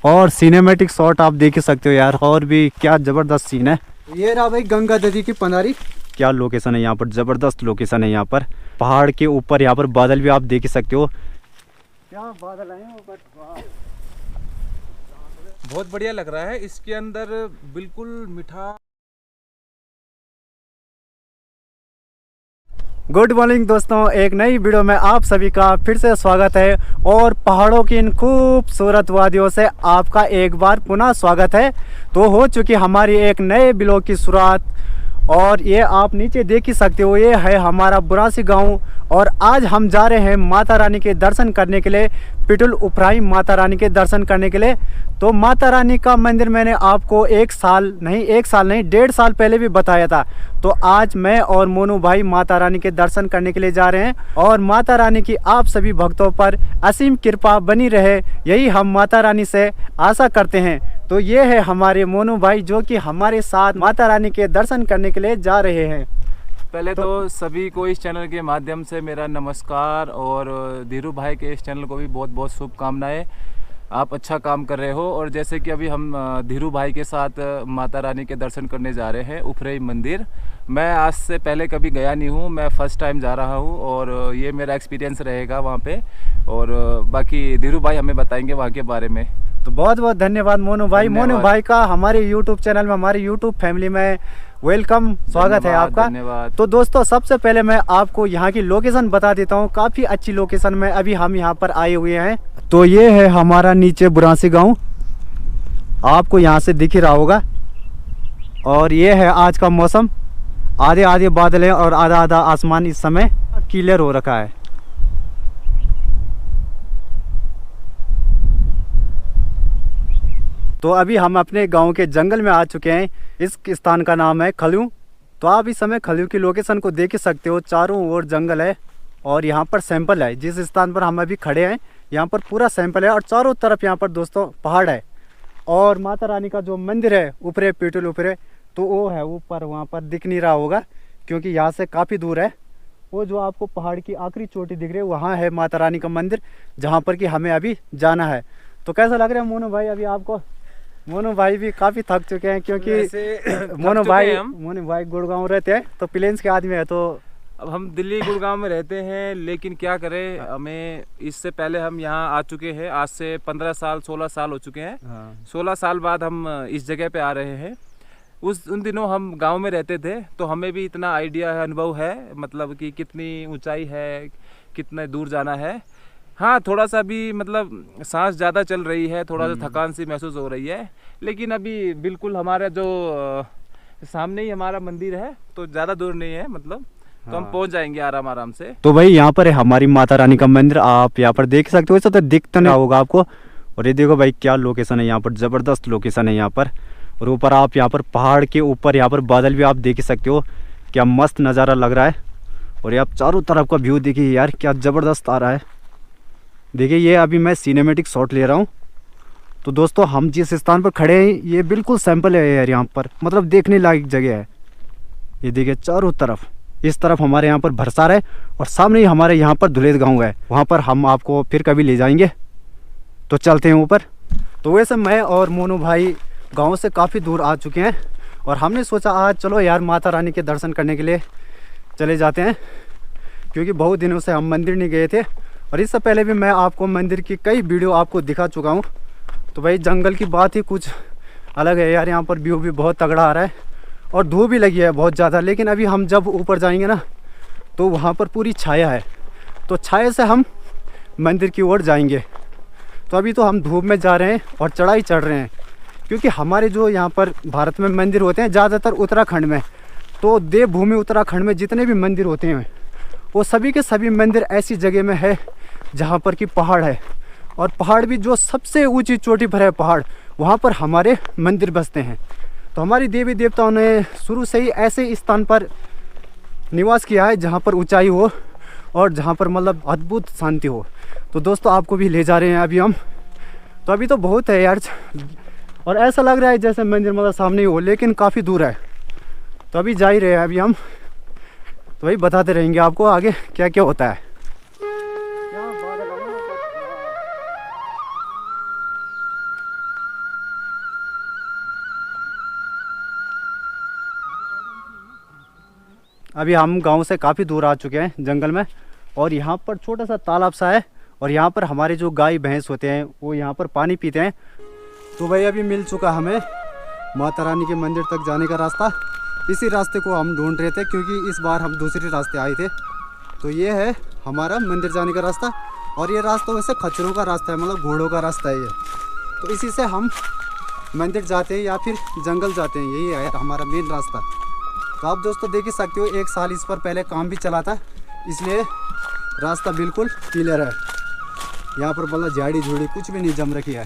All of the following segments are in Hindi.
और सिनेमैटिक शॉट आप देख ही सकते हो यार, और भी क्या ज़बरदस्त सीन है। ये रहा भाई गंगा नदी की पंधारी। क्या लोकेशन है यहाँ पर, ज़बरदस्त लोकेशन है यहाँ पर। पहाड़ के ऊपर यहाँ पर बादल भी आप देख ही सकते हो। क्या बादल आए ऊपर, बहुत बढ़िया लग रहा है। इसके अंदर बिल्कुल मीठा। गुड मॉर्निंग दोस्तों, एक नई वीडियो में आप सभी का फिर से स्वागत है। और पहाड़ों की इन खूबसूरत वादियों से आपका एक बार पुनः स्वागत है। तो हो चुकी हमारी एक नए ब्लॉग की शुरुआत, और ये आप नीचे देख ही सकते हो, ये है हमारा बुरासी गांव। और आज हम जा रहे हैं माता रानी के दर्शन करने के लिए, पिटुल उपराई माता रानी के दर्शन करने के लिए। तो माता रानी का मंदिर मैंने आपको एक साल नहीं 1.5 साल पहले भी बताया था। तो आज मैं और मोनू भाई माता रानी के दर्शन करने के लिए जा रहे हैं, और माता रानी की आप सभी भक्तों पर असीम कृपा बनी रहे, यही हम माता रानी से आशा करते हैं। तो ये है हमारे मोनू भाई जो कि हमारे साथ माता रानी के दर्शन करने के लिए जा रहे हैं। पहले तो सभी को इस चैनल के माध्यम से मेरा नमस्कार, और धीरू भाई के इस चैनल को भी बहुत बहुत शुभकामनाएं। आप अच्छा काम कर रहे हो। और जैसे कि अभी हम धीरू भाई के साथ माता रानी के दर्शन करने जा रहे हैं उपरई मंदिर। मैं आज से पहले कभी गया नहीं हूँ, मैं फर्स्ट टाइम जा रहा हूँ, और ये मेरा एक्सपीरियंस रहेगा वहाँ पे। और बाकी धीरू भाई हमें बताएंगे वहाँ के बारे में। तो बहुत बहुत धन्यवाद मोनू भाई। मोनू भाई का हमारे यूट्यूब चैनल में, हमारी यूट्यूब फैमिली में वेलकम, स्वागत है आपका। धन्यवाद। तो दोस्तों सबसे पहले मैं आपको यहाँ की लोकेशन बता देता हूँ, काफ़ी अच्छी लोकेशन में अभी हम यहाँ पर आए हुए हैं। तो ये है हमारा नीचे बुरासी गांव, आपको यहाँ से दिख ही रहा होगा। और ये है आज का मौसम, आधे आधे बादल हैं और आधा आधा आसमान इस समय क्लियर हो रखा है। तो अभी हम अपने गांव के जंगल में आ चुके हैं। इस स्थान का नाम है खल्यू। तो आप इस समय खल्यू की लोकेशन को देख सकते हो, चारों ओर जंगल है, और यहाँ पर सैंपल है। जिस स्थान पर हम अभी खड़े हैं यहाँ पर पूरा सैंपल है, और चारों तरफ यहाँ पर दोस्तों पहाड़ है। और माता रानी का जो मंदिर है ऊपरे, पिटुल ऊपरे, तो वो है ऊपर, वहाँ पर दिख नहीं रहा होगा क्योंकि यहाँ से काफ़ी दूर है। वो जो आपको पहाड़ की आखिरी चोटी दिख रही है वहाँ है माता रानी का मंदिर, जहाँ पर कि हमें अभी जाना है। तो कैसा लग रहा है मोनू भाई अभी आपको? मोनू भाई भी काफ़ी थक चुके हैं क्योंकि मोनू भाई गुड़गांव रहते हैं, तो प्लेन्स के आदमी है। तो अब हम दिल्ली गुड़गांव में रहते हैं, लेकिन क्या करें, हमें इससे पहले हम यहाँ आ चुके हैं। आज से 15 साल 16 साल हो चुके हैं। 16 साल बाद हम इस जगह पे आ रहे हैं। उन दिनों हम गांव में रहते थे, तो हमें भी इतना आइडिया है, अनुभव है, मतलब कि कितनी ऊंचाई है, कितने दूर जाना है। हाँ, थोड़ा सा भी मतलब सांस ज़्यादा चल रही है, थोड़ा सा थकान सी महसूस हो रही है, लेकिन अभी बिल्कुल हमारा जो सामने ही हमारा मंदिर है, तो ज़्यादा दूर नहीं है, मतलब तो हम पहुंच जाएंगे आराम आराम से। तो भाई यहाँ पर है हमारी माता रानी का मंदिर, आप यहाँ पर देख सकते हो। वैसे तो दिख तो नहीं होगा आपको। और ये देखो भाई क्या लोकेशन है यहाँ पर, ज़बरदस्त लोकेशन है यहाँ पर। और ऊपर आप यहाँ पर पहाड़ के ऊपर यहाँ पर बादल भी आप देख सकते हो, क्या मस्त नज़ारा लग रहा है। और ये आप चारों तरफ का व्यू देखिए यार, क्या ज़बरदस्त आ रहा है। देखिए ये अभी मैं सिनेमैटिक शॉट ले रहा हूँ। तो दोस्तों हम जिस स्थान पर खड़े हैं ये बिल्कुल सैंपल है यार, यहाँ पर मतलब देखने लायक जगह है। ये देखिए चारों तरफ, इस तरफ हमारे यहाँ पर भरसार है, और सामने ही हमारे यहाँ पर धुलेद गाँव है, वहाँ पर हम आपको फिर कभी ले जाएंगे। तो चलते हैं ऊपर। तो वैसे मैं और मोनू भाई गाँव से काफ़ी दूर आ चुके हैं, और हमने सोचा आज चलो यार माता रानी के दर्शन करने के लिए चले जाते हैं, क्योंकि बहुत दिनों से हम मंदिर नहीं गए थे। और इससे पहले भी मैं आपको मंदिर की कई वीडियो आपको दिखा चुका हूँ। तो भाई जंगल की बात ही कुछ अलग है यार, यहाँ पर व्यू भी बहुत तगड़ा आ रहा है, और धूप भी लगी है बहुत ज़्यादा। लेकिन अभी हम जब ऊपर जाएंगे ना, तो वहाँ पर पूरी छाया है, तो छाया से हम मंदिर की ओर जाएंगे। तो अभी तो हम धूप में जा रहे हैं और चढ़ाई चढ़ रहे हैं, क्योंकि हमारे जो यहाँ पर भारत में मंदिर होते हैं ज़्यादातर उत्तराखंड में, तो देवभूमि उत्तराखंड में जितने भी मंदिर होते हैं वो सभी के सभी मंदिर ऐसी जगह में है जहाँ पर कि पहाड़ है। और पहाड़ भी जो सबसे ऊंची चोटी पर है पहाड़, वहाँ पर हमारे मंदिर बसते हैं। तो हमारी देवी देवताओं ने शुरू से ही ऐसे स्थान पर निवास किया है जहाँ पर ऊंचाई हो और जहाँ पर मतलब अद्भुत शांति हो। तो दोस्तों आपको भी ले जा रहे हैं अभी हम। तो अभी तो बहुत है यार, और ऐसा लग रहा है जैसे मंदिर मतलब सामने ही हो, लेकिन काफ़ी दूर है। तो अभी जा ही रहे हैं अभी हम। तो वही बताते रहेंगे आपको आगे क्या क्या होता है। अभी हम गांव से काफ़ी दूर आ चुके हैं जंगल में, और यहाँ पर छोटा सा तालाब सा है, और यहाँ पर हमारे जो गाय भैंस होते हैं वो यहाँ पर पानी पीते हैं। तो भाई अभी मिल चुका हमें माता रानी के मंदिर तक जाने का रास्ता। इसी रास्ते को हम ढूंढ रहे थे क्योंकि इस बार हम दूसरे रास्ते आए थे। तो ये है हमारा मंदिर जाने का रास्ता, और ये रास्ता वैसे खच्चरों का रास्ता है, मतलब घोड़ों का रास्ता है ये। तो इसी से हम मंदिर जाते हैं या फिर जंगल जाते हैं, यही है हमारा मेन रास्ता। तो आप दोस्तों देख ही सकते हो 1 साल इस पर पहले काम भी चला था, इसलिए रास्ता बिल्कुल क्लियर है। यहाँ पर मतलब झाड़ी झूड़ी कुछ भी नहीं जम रखी है।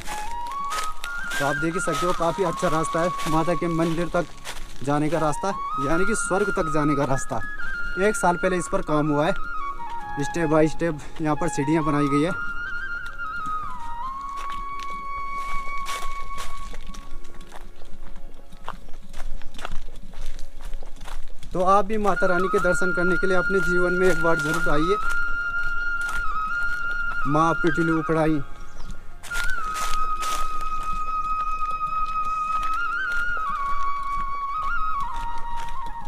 तो आप देख ही सकते हो काफ़ी अच्छा रास्ता है माता के मंदिर तक जाने का रास्ता, यानी कि स्वर्ग तक जाने का रास्ता। 1 साल पहले इस पर काम हुआ है, स्टेप बाय स्टेप यहाँ पर सीढ़ियाँ बनाई गई है। तो आप भी माता रानी के दर्शन करने के लिए अपने जीवन में एक बार जरूर आइए। माँ पिटिली उपड़ाई।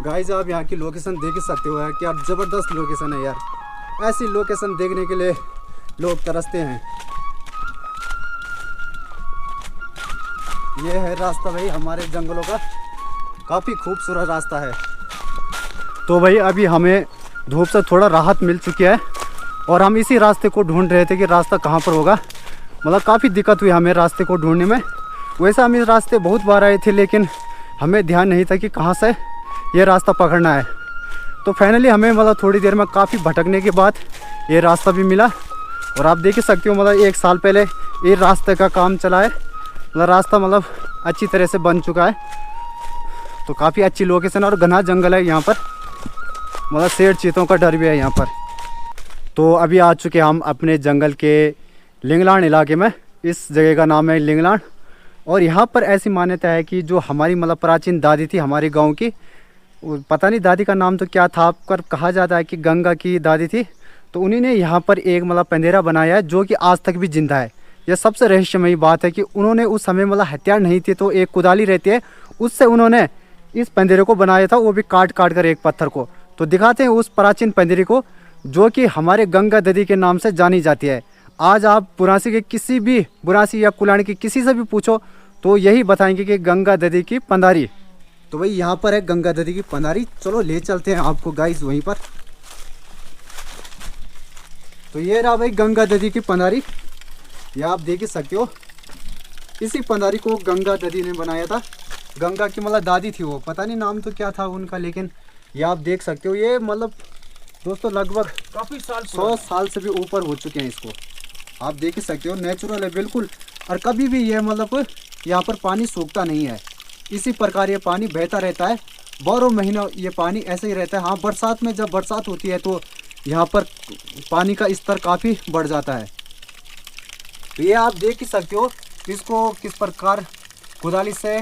गाइस आप यहाँ की लोकेशन देख ही सकते हो यार, क्या ज़बरदस्त लोकेशन है यार। ऐसी लोकेशन देखने के लिए लोग तरसते हैं। ये है रास्ता भाई हमारे जंगलों का, काफ़ी खूबसूरत रास्ता है। तो भाई अभी हमें धूप से थोड़ा राहत मिल चुकी है, और हम इसी रास्ते को ढूंढ रहे थे कि रास्ता कहाँ पर होगा। मतलब काफ़ी दिक्कत हुई हमें रास्ते को ढूंढने में। वैसे हम इस रास्ते बहुत बार आए थे, लेकिन हमें ध्यान नहीं था कि कहाँ से ये रास्ता पकड़ना है। तो फाइनली हमें मतलब थोड़ी देर में काफ़ी भटकने के बाद ये रास्ता भी मिला। और आप देख ही सकते हो मतलब 1 साल पहले ये रास्ते का काम चला है, मतलब रास्ता मतलब अच्छी तरह से बन चुका है। तो काफ़ी अच्छी लोकेशन और घना जंगल है यहाँ पर, मतलब शेर चीतों का डर भी है यहाँ पर। तो अभी आ चुके हम अपने जंगल के लिंगलाण इलाके में। इस जगह का नाम है लिंगलाण, और यहाँ पर ऐसी मान्यता है कि जो हमारी मतलब प्राचीन दादी थी हमारे गांव की, पता नहीं दादी का नाम तो क्या था, पर कहा जाता है कि गंगा की दादी थी। तो उन्हीं ने यहाँ पर एक मतलब पंदेरा बनाया है जो कि आज तक भी जिंदा है। यह सबसे रहस्यमयी बात है कि उन्होंने उस समय मतलब हथियार नहीं थे, तो एक कुदाली रहती है उससे उन्होंने इस पंदेरे को बनाया था, वो भी काट काट कर एक पत्थर को। तो दिखाते हैं उस प्राचीन पंदेरी को जो कि हमारे गंगा नदी के नाम से जानी जाती है। आज आप बुरासी के किसी भी बुरासी या कुलाणी की किसी से भी पूछो तो यही बताएंगे कि गंगा नदी की पंदारी। तो भाई यहाँ पर है गंगा नदी की पंदारी, चलो ले चलते हैं आपको गाइस वहीं पर। तो ये रहा भाई गंगा नदी की पंदारी, ये आप देख ही सकते हो। इसी पंदारी को गंगा नदी ने बनाया था। गंगा की मतलब दादी थी वो, पता नहीं नाम तो क्या था उनका, लेकिन ये आप देख सकते हो। ये मतलब दोस्तों लगभग काफी साल 100 साल से भी ऊपर हो चुके हैं इसको। आप देख ही सकते हो, नेचुरल है बिल्कुल। और कभी भी ये मतलब यहाँ पर पानी सूखता नहीं है, इसी प्रकार ये पानी बहता रहता है। 12 महीना ये पानी ऐसे ही रहता है। हाँ, बरसात में जब बरसात होती है तो यहाँ पर पानी का स्तर काफ़ी बढ़ जाता है। तो ये आप देख ही सकते हो इसको किस प्रकार कुदाली से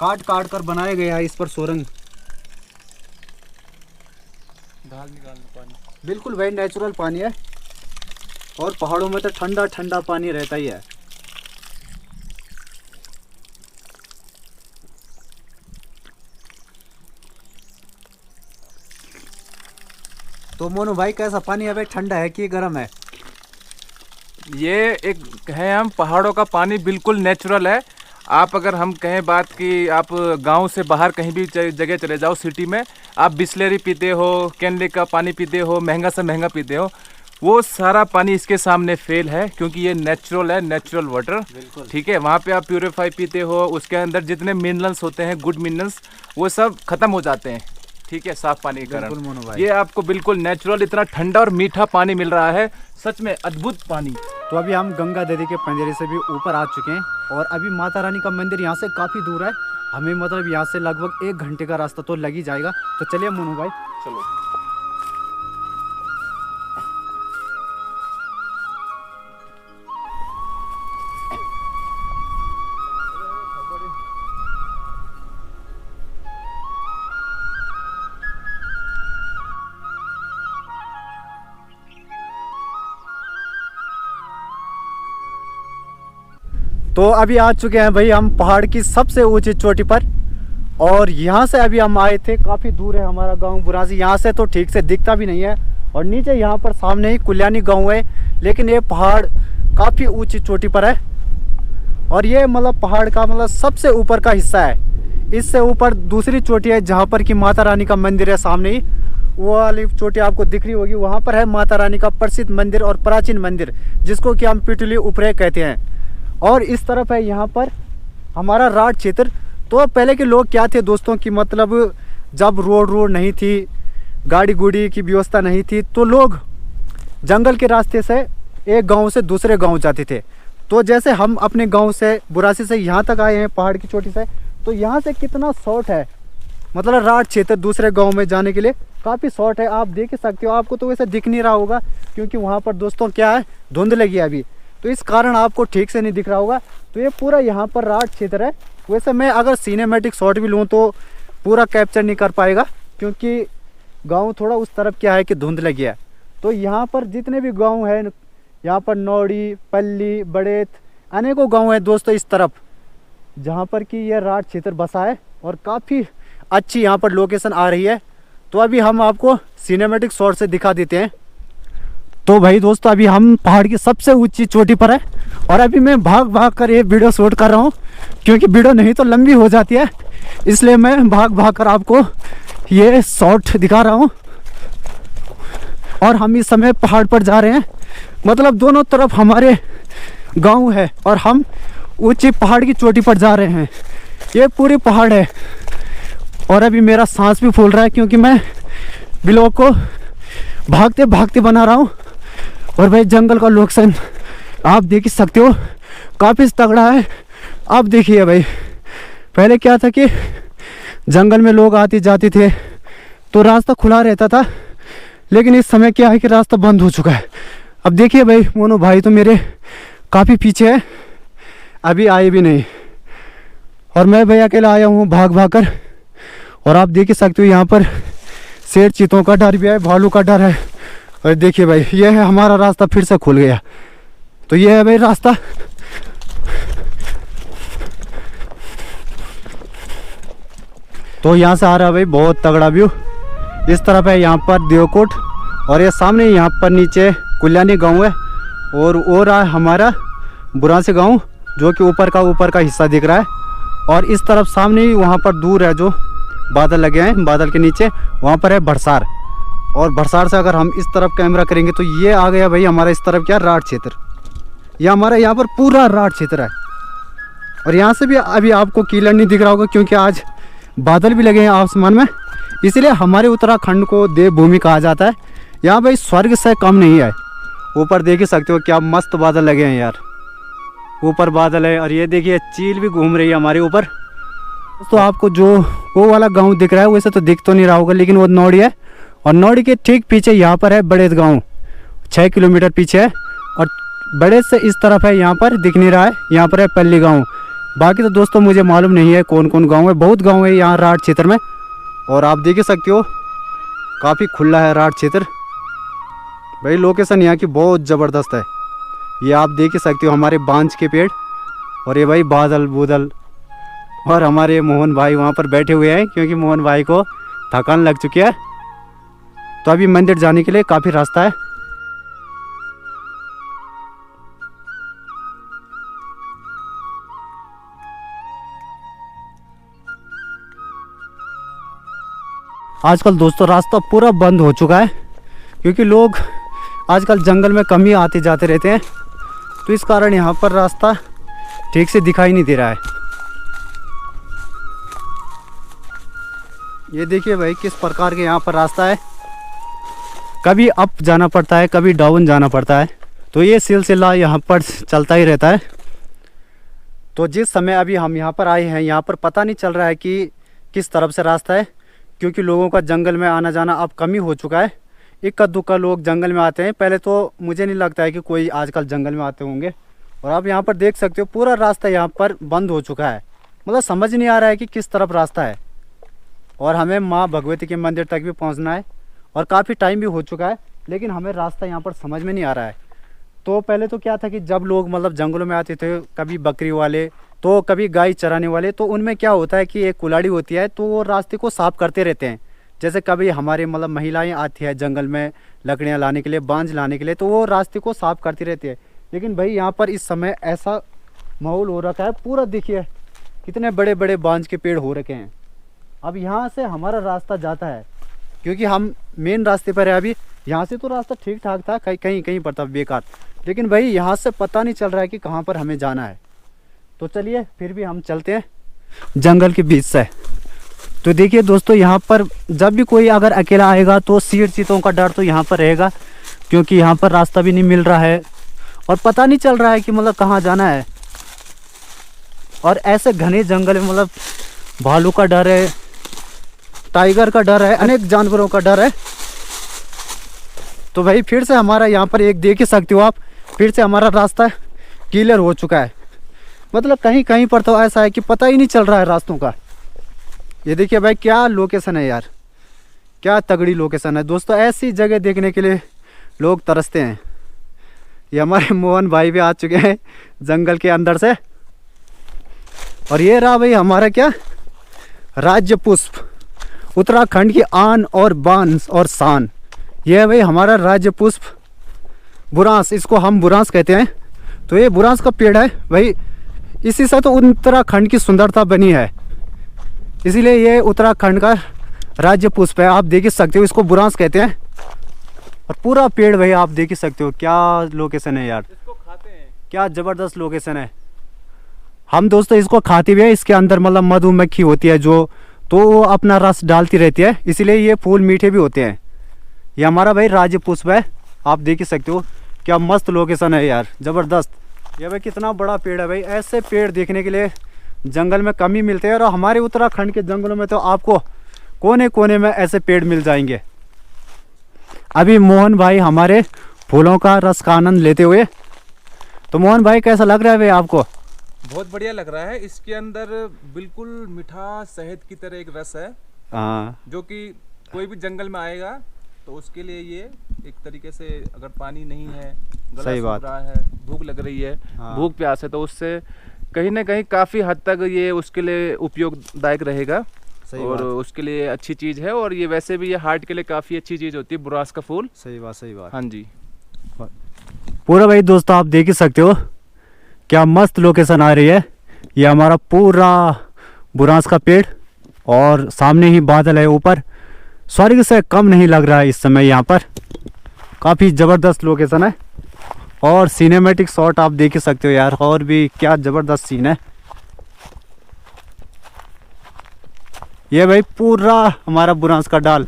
काट काट कर बनाया गया है। इस पर सोरंग ढाल निकालना पानी, बिल्कुल भाई नेचुरल पानी है, और पहाड़ों में तो ठंडा ठंडा पानी रहता ही है। तो मोनू भाई कैसा पानी है भाई, ठंडा है कि गर्म है? ये एक है हम पहाड़ों का पानी, बिल्कुल नेचुरल है। आप अगर हम कहें बात कि आप गांव से बाहर कहीं भी जगह चले जाओ सिटी में, आप बिस्लेरी पीते हो, कैनले का पानी पीते हो, महंगा से महंगा पीते हो, वो सारा पानी इसके सामने फेल है, क्योंकि ये नेचुरल है, नेचुरल वाटर। ठीक है, वहाँ पे आप प्यूरीफाई पीते हो, उसके अंदर जितने मिनरल्स होते हैं, गुड मिनरल्स, वो सब खत्म हो जाते हैं। ठीक है, साफ पानी के कारण ये आपको बिल्कुल नेचुरल इतना ठंडा और मीठा पानी मिल रहा है, सच में अद्भुत पानी। तो अभी हम गंगा नदी के पंजरे से भी ऊपर आ चुके हैं, और अभी माता रानी का मंदिर यहाँ से काफ़ी दूर है। हमें मतलब यहाँ से लगभग 1 घंटे का रास्ता तो लग ही जाएगा। तो चलिए मोनू भाई चलो। तो अभी आ चुके हैं भाई हम पहाड़ की सबसे ऊंची चोटी पर, और यहाँ से अभी हम आए थे, काफ़ी दूर है हमारा गांव बुरासी, यहाँ से तो ठीक से दिखता भी नहीं है। और नीचे यहाँ पर सामने ही कुल्यानी गांव है, लेकिन ये पहाड़ काफ़ी ऊंची चोटी पर है और ये मतलब पहाड़ का मतलब सबसे ऊपर का हिस्सा है। इससे ऊपर दूसरी चोटी है जहाँ पर कि माता रानी का मंदिर है, सामने ही वो वाली चोटी आपको दिख रही होगी, वहाँ पर है माता रानी का प्रसिद्ध मंदिर और प्राचीन मंदिर, जिसको कि हम पिटुली उपरे कहते हैं। और इस तरफ है यहाँ पर हमारा राठ क्षेत्र। तो पहले के लोग क्या थे दोस्तों कि मतलब जब रोड नहीं थी, गाड़ी गुड़ी की व्यवस्था नहीं थी, तो लोग जंगल के रास्ते से एक गांव से दूसरे गांव जाते थे। तो जैसे हम अपने गांव से बुरासी से यहाँ तक आए हैं पहाड़ की चोटी से, तो यहाँ से कितना शॉर्ट है, मतलब राठ क्षेत्र दूसरे गांव में जाने के लिए काफ़ी शॉर्ट है। आप देख ही सकते हो, आपको तो वैसे दिख नहीं रहा होगा क्योंकि वहाँ पर दोस्तों क्या है, धुंध लगी है अभी, तो इस कारण आपको ठीक से नहीं दिख रहा होगा। तो ये पूरा यहाँ पर राठ क्षेत्र है। वैसे मैं अगर सिनेमैटिक शॉट भी लूँ तो पूरा कैप्चर नहीं कर पाएगा क्योंकि गांव थोड़ा उस तरफ क्या है कि धुंध लगी है। तो यहाँ पर जितने भी गांव हैं, यहाँ पर नौड़ी, पल्ली, बड़ेत, अनेकों गांव हैं दोस्तों इस तरफ, जहाँ पर कि यह राठ क्षेत्र बसा है और काफ़ी अच्छी यहाँ पर लोकेशन आ रही है। तो अभी हम आपको सिनेमैटिक शॉट से दिखा देते हैं। तो भाई दोस्तों अभी हम पहाड़ की सबसे ऊंची चोटी पर है और अभी मैं भाग भाग कर ये वीडियो शूट कर रहा हूँ क्योंकि वीडियो नहीं तो लंबी हो जाती है, इसलिए मैं भाग भाग कर आपको ये शॉट दिखा रहा हूँ। और हम इस समय पहाड़ पर जा रहे हैं, मतलब दोनों तरफ हमारे गांव है और हम ऊंची पहाड़ की चोटी पर जा रहे हैं। ये पूरी पहाड़ है और अभी मेरा सांस भी फूल रहा है क्योंकि मैं ब्लॉग को भागते भागते बना रहा हूँ। और भाई जंगल का लोकेशन आप देख ही सकते हो, काफ़ी तगड़ा है। आप देखिए भाई, पहले क्या था कि जंगल में लोग आते जाते थे तो रास्ता खुला रहता था, लेकिन इस समय क्या है कि रास्ता बंद हो चुका है। अब देखिए भाई, मोनू भाई तो मेरे काफ़ी पीछे है, अभी आए भी नहीं और मैं भाई अकेला आया हूँ भाग भाग कर। और आप देख ही सकते हो यहाँ पर शेर चीतों का डर भी है, भालू का डर है। और देखिए भाई, ये है हमारा रास्ता, फिर से खुल गया। तो ये है भाई रास्ता। तो यहाँ से आ रहा है भाई बहुत तगड़ा व्यू। इस तरफ है यहाँ पर देवकोट और ये सामने यहाँ पर नीचे कुल्यानी गांव है और रहा है हमारा बुरासी गांव, जो कि ऊपर का हिस्सा दिख रहा है। और इस तरफ सामने ही वहाँ पर दूर है जो बादल लगे हैं, बादल के नीचे वहाँ पर है भरसार। और भरसार से अगर हम इस तरफ कैमरा करेंगे तो ये आ गया भाई हमारा इस तरफ क्या राठ क्षेत्र। ये हमारा यहाँ पर पूरा राठ क्षेत्र है और यहाँ से भी अभी आपको क्लियर नहीं दिख रहा होगा क्योंकि आज बादल भी लगे हैं आसमान में, इसलिए हमारे उत्तराखंड को देवभूमि कहा जाता है। यहाँ भाई स्वर्ग से कम नहीं है। ऊपर देख ही सकते हो क्या मस्त बादल लगे हैं यार, ऊपर बादल है। और ये देखिए चील भी घूम रही है हमारे ऊपर। तो आपको जो वो वाला गांव दिख रहा है वैसे तो दिख तो नहीं रहा होगा, लेकिन वो नौड़ी है और नौड़ी के ठीक पीछे यहाँ पर है बड़ेत गांव, 6 किलोमीटर पीछे है। और बड़ेत से इस तरफ है, यहाँ पर दिख नहीं रहा है, यहाँ पर है पल्ली गांव। बाकी तो दोस्तों मुझे मालूम नहीं है कौन कौन गांव है, बहुत गांव है यहाँ राठ क्षेत्र में। और आप देख सकते हो काफ़ी खुला है राठ क्षेत्र भाई। लोकेशन यहाँ की बहुत ज़बरदस्त है, ये आप देख ही सकते हो हमारे बांज के पेड़ और ये भाई बादल बूदल। और हमारे मोहन भाई वहाँ पर बैठे हुए हैं क्योंकि मोहन भाई को थकान लग चुकी है। तो अभी मंदिर जाने के लिए काफ़ी रास्ता है। आजकल दोस्तों रास्ता पूरा बंद हो चुका है क्योंकि लोग आजकल जंगल में कम ही आते जाते रहते हैं, तो इस कारण यहाँ पर रास्ता ठीक से दिखाई नहीं दे रहा है। ये देखिए भाई किस प्रकार के यहाँ पर रास्ता है, कभी अप जाना पड़ता है कभी डाउन जाना पड़ता है, तो ये सिलसिला यहाँ पर चलता ही रहता है। तो जिस समय अभी हम यहाँ पर आए हैं यहाँ पर पता नहीं चल रहा है कि किस तरफ से रास्ता है, क्योंकि लोगों का जंगल में आना जाना अब कम ही हो चुका है। इक्का दुक्का लोग जंगल में आते हैं, पहले तो मुझे नहीं लगता है कि कोई आजकल जंगल में आते होंगे। और आप यहाँ पर देख सकते हो पूरा रास्ता यहाँ पर बंद हो चुका है, मतलब समझ नहीं आ रहा है कि किस तरफ रास्ता है। और हमें माँ भगवती के मंदिर तक भी पहुँचना है और काफ़ी टाइम भी हो चुका है, लेकिन हमें रास्ता यहाँ पर समझ में नहीं आ रहा है। तो पहले तो क्या था कि जब लोग मतलब जंगलों में आते थे, कभी बकरी वाले तो कभी गाय चराने वाले, तो उनमें क्या होता है कि एक कुल्हाड़ी होती है, तो वो रास्ते को साफ करते रहते हैं। जैसे कभी हमारे मतलब महिलाएं आती है जंगल में लकड़ियाँ लाने के लिए, बांझ लाने के लिए, तो वो रास्ते को साफ करती रहती है। लेकिन भाई यहाँ पर इस समय ऐसा माहौल हो रखा है, पूरा देखिए कितने बड़े बड़े बांझ के पेड़ हो रखे हैं। अब यहाँ से हमारा रास्ता जाता है, क्योंकि हम मेन रास्ते पर है अभी। यहाँ से तो रास्ता ठीक ठाक था, कहीं कहीं पर था बेकार, लेकिन भाई यहाँ से पता नहीं चल रहा है कि कहाँ पर हमें जाना है। तो चलिए फिर भी हम चलते हैं जंगल के बीच से। तो देखिए दोस्तों, यहाँ पर जब भी कोई अगर अकेला आएगा तो शेर चीतों का डर तो यहाँ पर रहेगा, क्योंकि यहाँ पर रास्ता भी नहीं मिल रहा है और पता नहीं चल रहा है कि मतलब कहाँ जाना है। और ऐसे घने जंगल में मतलब भालू का डर है, टाइगर का डर है, अनेक जानवरों का डर है। तो भाई फिर से हमारा यहाँ पर एक देख ही सकते हो आप, फिर से हमारा रास्ता क्लियर हो चुका है। मतलब कहीं कहीं पर तो ऐसा है कि पता ही नहीं चल रहा है रास्तों का। ये देखिए भाई क्या लोकेशन है यार, क्या तगड़ी लोकेशन है दोस्तों। ऐसी जगह देखने के लिए लोग तरसते हैं। ये हमारे मोहन भाई भी आ चुके हैं जंगल के अंदर से। और ये रहा भाई हमारा क्या, राज्य पुष्प, उत्तराखंड की आन और बान और शान। ये है भाई हमारा राज्य पुष्प बुरांस, इसको हम बुरांस कहते हैं। तो ये बुरांस का पेड़ है भाई, इसी से तो उत्तराखंड की सुंदरता बनी है, इसीलिए ये उत्तराखंड का राज्य पुष्प है। आप देख ही सकते हो, इसको बुरांस कहते हैं। और पूरा पेड़ भाई आप देख ही सकते हो, क्या लोकेशन है यार, इसको खाते हैं, क्या ज़बरदस्त लोकेशन है। हम दोस्तों इसको खाते भी हैं, इसके अंदर मतलब मधुमक्खी होती है जो, तो वो अपना रस डालती रहती है, इसीलिए ये फूल मीठे भी होते हैं। ये हमारा भाई राज्य पुष्प है, आप देख ही सकते हो, क्या मस्त लोकेशन है यार, ज़बरदस्त। ये भाई कितना बड़ा पेड़ है भाई, ऐसे पेड़ देखने के लिए जंगल में कम ही मिलते हैं। और हमारे उत्तराखंड के जंगलों में तो आपको कोने कोने में ऐसे पेड़ मिल जाएंगे। अभी मोहन भाई हमारे फूलों का रस का आनंद लेते हुए। तो मोहन भाई कैसा लग रहा है भाई आपको? बहुत बढ़िया लग रहा है। इसके अंदर बिल्कुल मीठा शहद की तरह एक रस है, हाँ, जो कि कोई भी जंगल में आएगा तो उसके लिए ये एक तरीके से, अगर पानी नहीं है, गला सही सूख बात, रहा है, भूख लग रही है, हाँ, भूख प्यास है, तो उससे कहीं ना कहीं काफ़ी हद तक ये उसके लिए उपयोगदायक रहेगा। सही और बात, उसके लिए अच्छी चीज़ है। और ये वैसे भी ये हार्ट के लिए काफ़ी अच्छी चीज़ होती है, बुरांस का फूल। सही बात, सही बात। हाँ जी, पूरा भाई दोस्तों आप देख ही सकते हो, क्या मस्त लोकेशन आ रही है। ये हमारा पूरा बुरांस का पेड़ और सामने ही बादल है ऊपर, स्वर्ग से कम नहीं लग रहा है इस समय यहाँ पर। काफ़ी ज़बरदस्त लोकेशन है और सिनेमैटिक शॉट आप देख ही सकते हो यार, और भी क्या ज़बरदस्त सीन है। ये भाई पूरा हमारा बुरांस का डाल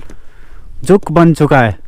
झुक बन चुका है।